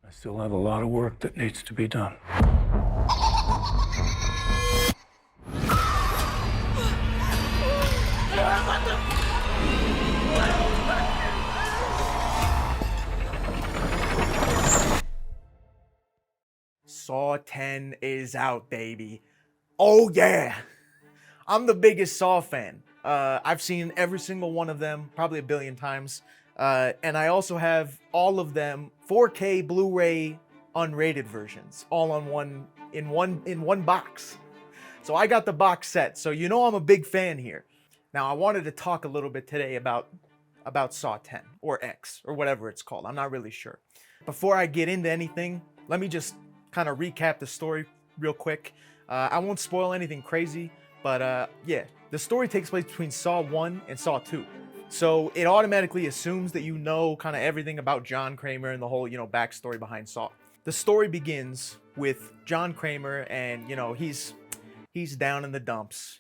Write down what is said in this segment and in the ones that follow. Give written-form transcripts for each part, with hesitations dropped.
I still have a lot of work that needs to be done. Saw 10 is out, baby. Oh yeah! I'm the biggest Saw fan. I've seen every single one of them, probably a billion times. And I also have all of them 4K Blu-ray unrated versions, all on one box. So I got the box set, so you know I'm a big fan here. Now I wanted to talk a little bit today about Saw 10 or X or whatever it's called. I'm not really sure. Before I get into anything, let me just kind of recap the story real quick. I won't spoil anything crazy, but yeah, the story takes place between Saw 1 and Saw 2. So it automatically assumes that you know kind of everything about John Kramer and the whole, backstory behind Saw. The story begins with John Kramer and, he's down in the dumps,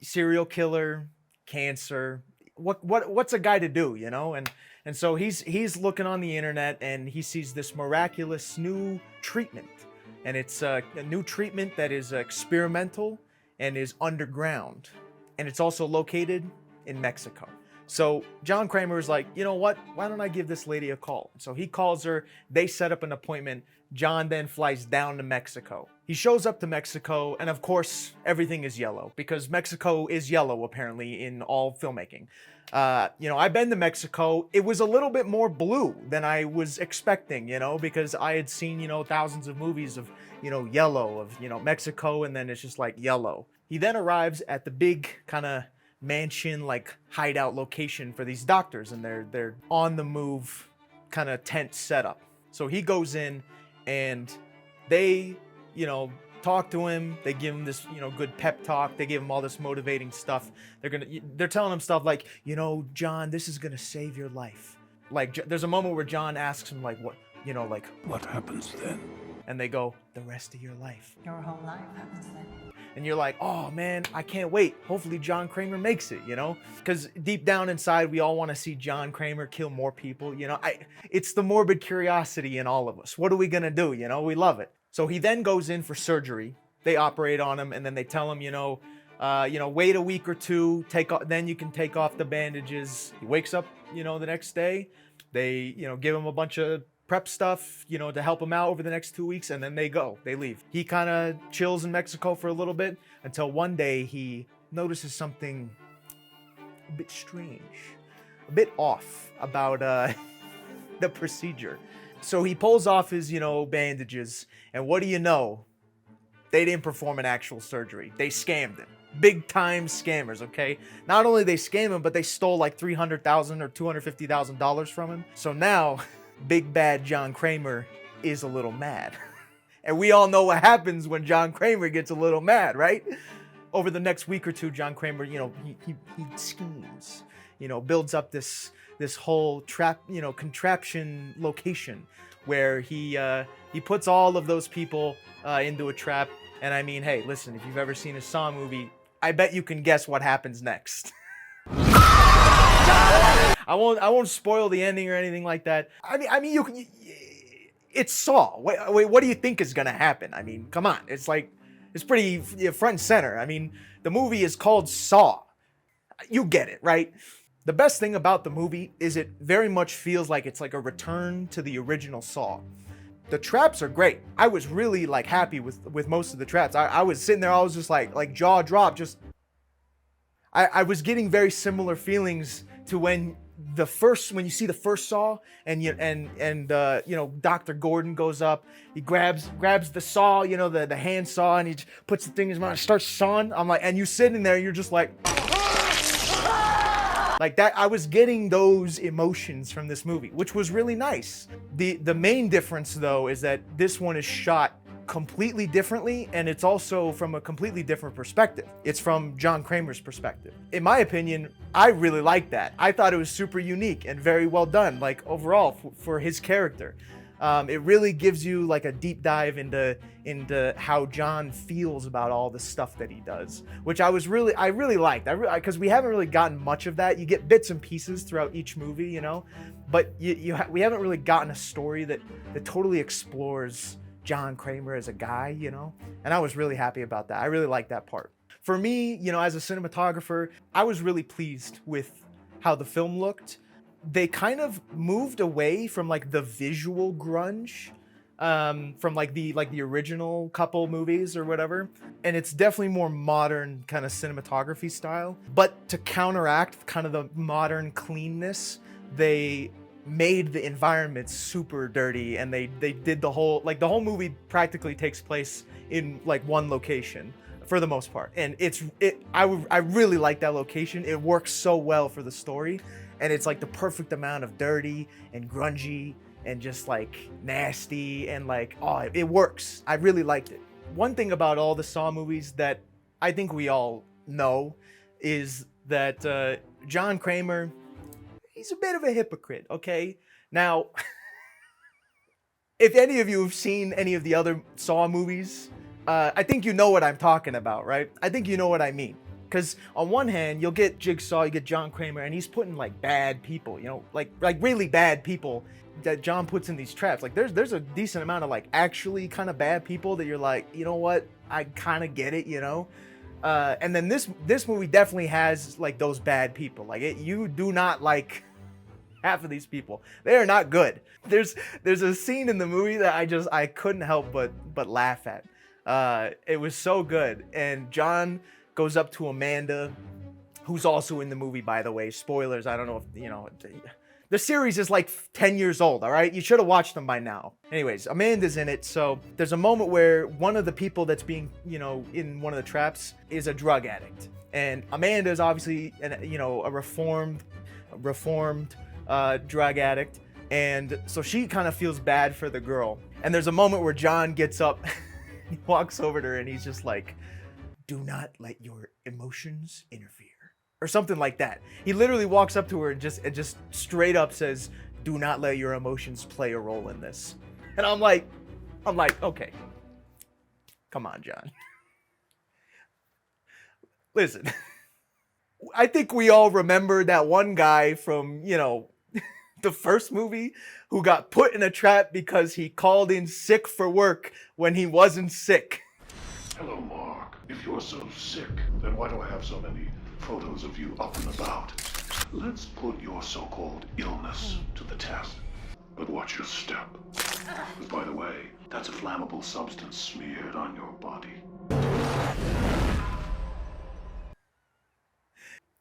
serial killer, cancer. What's a guy to do, And so he's looking on the internet and he sees this miraculous new treatment. And it's a new treatment that is experimental and is underground. And it's also located in Mexico. So John Kramer is like, you know what? Why don't I give this lady a call? So he calls her. They set up an appointment. John then flies down to Mexico. He shows up to Mexico, and of course, everything is yellow because Mexico is yellow, apparently, in all filmmaking. I've been to Mexico. It was a little bit more blue than I was expecting, because I had seen, thousands of movies of, yellow, of, Mexico, and then it's just like yellow. He then arrives at the big kind of mansion, like hideout location for these doctors, and they're on the move kind of tent setup. So he goes in and they, talk to him. They give him this, good pep talk. They give him all this motivating stuff. They're telling him stuff like, John, this is gonna save your life. Like, there's a moment where John asks him, like, What happens then? and they go, the rest of your life. Your whole life happens then. And you're like, oh man, I can't wait. Hopefully John Kramer makes it, Because deep down inside, we all want to see John Kramer kill more people, It's the morbid curiosity in all of us. What are we gonna do, We love it. So he then goes in for surgery. They operate on him, and then they tell him, wait a week or two, then you can take off the bandages. He wakes up, the next day. They, give him a bunch of prep stuff, to help him out over the next 2 weeks, and then they leave. He kind of chills in Mexico for a little bit until one day he notices something a bit strange, a bit off about the procedure. So he pulls off his, bandages, and what do you know? They didn't perform an actual surgery. They scammed him. Big time scammers, okay? Not only they scam him, but they stole like $300,000 or $250,000 from him. So now, big bad John Kramer is a little mad. And we all know what happens when John Kramer gets a little mad, right? Over the next week or two, John Kramer, he schemes, builds up this whole contraption location where he puts all of those people into a trap. And I mean, hey, listen, if you've ever seen a Saw movie, I bet you can guess what happens next. I won't spoil the ending or anything like that. I mean, it's Saw. Wait, what do you think is gonna happen? I mean, come on, it's pretty front and center. I mean, the movie is called Saw. You get it, right? The best thing about the movie is it very much feels like it's like a return to the original Saw. The traps are great. I was really happy with most of the traps. I was sitting there, I was just like jaw dropped. I was getting very similar feelings to when you see the first Saw and Dr. Gordon goes up, he grabs the saw, the hand saw, and he puts the thing in his mouth and starts sawing. I'm like, and you sitting there, you're just like that. I was getting those emotions from this movie, which was really nice. The main difference though is that this one is shot completely differently, and it's also from a completely different perspective. It's from John Kramer's perspective. In my opinion, I really liked that. I thought it was super unique and very well done, overall for his character. It really gives you like a deep dive into how John feels about all the stuff that he does, which I really liked. Because we haven't really gotten much of that. You get bits and pieces throughout each movie, you know, but we haven't really gotten a story that totally explores John Kramer as a guy, you know, and I was really happy about that. I really liked that part. For me, you know, as a cinematographer, I was really pleased with how the film looked. They kind of moved away from like the visual grunge from like the original couple movies or whatever, and it's definitely more modern kind of cinematography style. But to counteract kind of the modern cleanness, they made the environment super dirty, and they did the whole movie practically takes place in like one location for the most part, and I really like that location. It works so well for the story. And it's like the perfect amount of dirty and grungy and just like nasty and like, oh, it works. I really liked it. One thing about all the Saw movies that I think we all know is that John Kramer, he's a bit of a hypocrite, okay? Now, if any of you have seen any of the other Saw movies, I think you know what I'm talking about, right? I think you know what I mean. Because on one hand, you'll get Jigsaw, you get John Kramer, and he's putting like bad people, you know, like really bad people that John puts in these traps. Like there's a decent amount of like actually kind of bad people that you're like, you know what, I kind of get it, you know. And then this movie definitely has like those bad people. Like you do not like half of these people. They are not good. There's a scene in the movie that I couldn't help but laugh at. It was so good, and John goes up to Amanda, who's also in the movie, by the way. Spoilers, I don't know if, you know, the series is like 10 years old, all right? You should have watched them by now. Anyways, Amanda's in it, so there's a moment where one of the people that's being, you know, in one of the traps is a drug addict. And Amanda is obviously, you know, a reformed drug addict. And so she kind of feels bad for the girl. And there's a moment where John gets up, he walks over to her, and he's just like, do not let your emotions interfere, or something like that. He literally walks up to her and just straight up says, do not let your emotions play a role in this. And I'm like, okay, come on, John. Listen, I think we all remember that one guy from, you know, the first movie who got put in a trap because he called in sick for work when he wasn't sick. Hello, Mark. If you're so sick, then why do I have so many photos of you up and about? Let's put your so-called illness to the test. But watch your step. By the way, that's a flammable substance smeared on your body.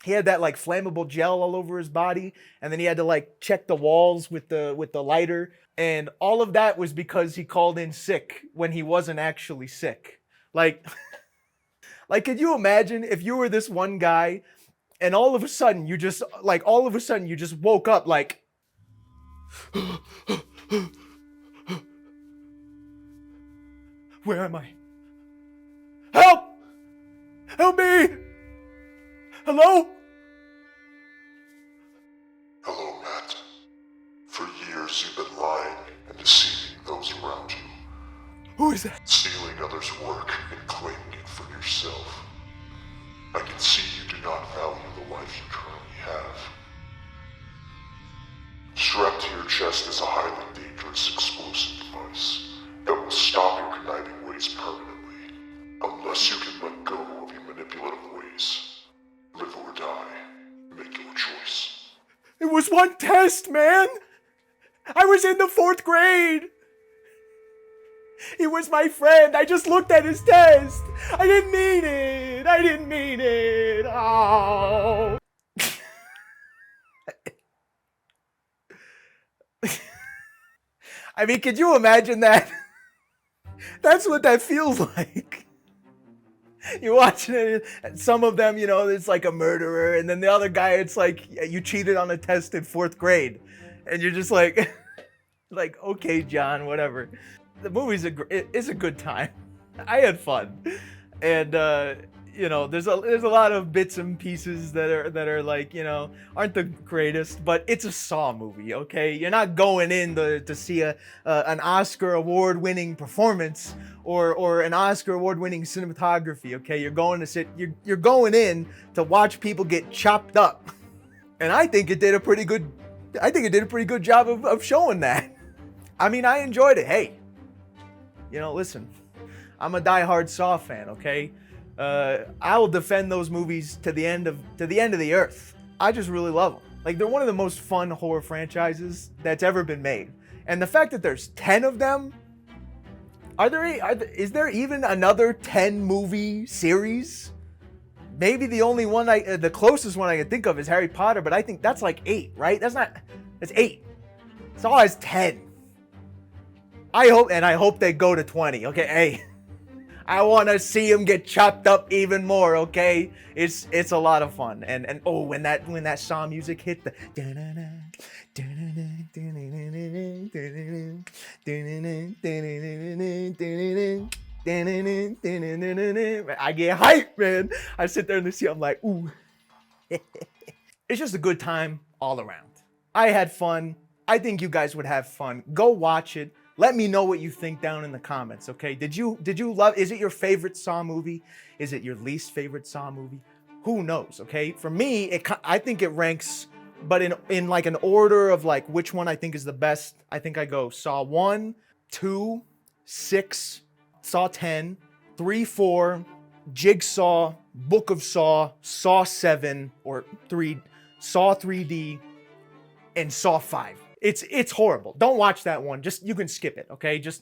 He had that like flammable gel all over his body, and then he had to like check the walls with the lighter, and all of that was because he called in sick when he wasn't actually sick. Like could you imagine if you were this one guy and all of a sudden you just woke up like where am I? Help! Help me! Hello? Hello, Matt. For years you've been lying and deceiving those around you. Who is that? Stealing others' work and claiming it for yourself. I can see you do not value the life you currently have. Strapped to your chest is a highly dangerous explosive device that will stop your conniving ways permanently, unless you can let go of your manipulative ways. Live or die. Make your choice. It was one test, man! I was in the 4th grade! He was my friend. I just looked at his test. I didn't mean it. Oh. I mean, could you imagine that? That's what that feels like. You're watching it, and some of them, you know, it's like a murderer, and then the other guy, it's like you cheated on a test in 4th grade, and you're just like, okay, John, whatever. The movie's it's a good time. I had fun, and there's a lot of bits and pieces that are like, aren't the greatest, but it's a Saw movie, okay? You're not going in to see an Oscar award-winning performance or an Oscar award-winning cinematography, okay? You're going in to watch people get chopped up. And I think it did a pretty good job of showing that. I mean, I enjoyed it. Hey, listen, I'm a diehard Saw fan, okay? I will defend those movies to the end of the earth. I just really love them. Like, they're one of the most fun horror franchises that's ever been made. And the fact that there's 10 of them, is there even another 10 movie series? Maybe the closest one I can think of is Harry Potter, but I think that's like 8, right? That's 8. Saw has 10. I hope they go to 20, okay? Hey, I want to see him get chopped up even more, okay? It's a lot of fun. And oh, when that Saw music hit, the I get hyped, man. I sit there in the seat, I'm like, ooh. It's just a good time all around. I had fun. I think you guys would have fun. Go watch it. Let me know what you think down in the comments, okay? Did you love, is it your favorite Saw movie? Is it your least favorite Saw movie? Who knows, okay? For me, I think it ranks, but in like an order of like which one I think is the best, I think I go Saw 1, 2, 6, Saw 10, 3, 4, Jigsaw, Book of Saw, Saw 7, or 3, Saw 3D, and Saw 5. It's horrible. Don't watch that one. Just, you can skip it, okay? Just,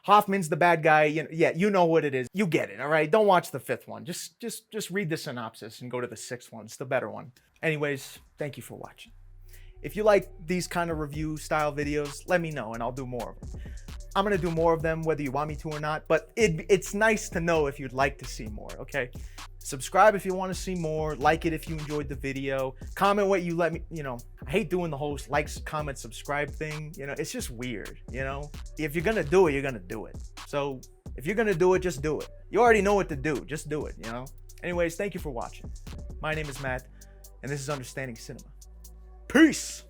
Hoffman's the bad guy. You know what it is. You get it, all right? Don't watch the 5th one. Just read the synopsis and go to the 6th one. It's the better one. Anyways, thank you for watching. If you like these kind of review style videos, let me know and I'll do more of them. I'm going to do more of them whether you want me to or not, but it's nice to know if you'd like to see more, okay? Subscribe if you want to see more. Like it if you enjoyed the video. Comment what you let me, I hate doing the whole likes, comment, subscribe thing. It's just weird, If you're going to do it, you're going to do it. So if you're going to do it, just do it. You already know what to do. Just do it, Anyways, thank you for watching. My name is Matt, and this is Understanding Cinema. Peace!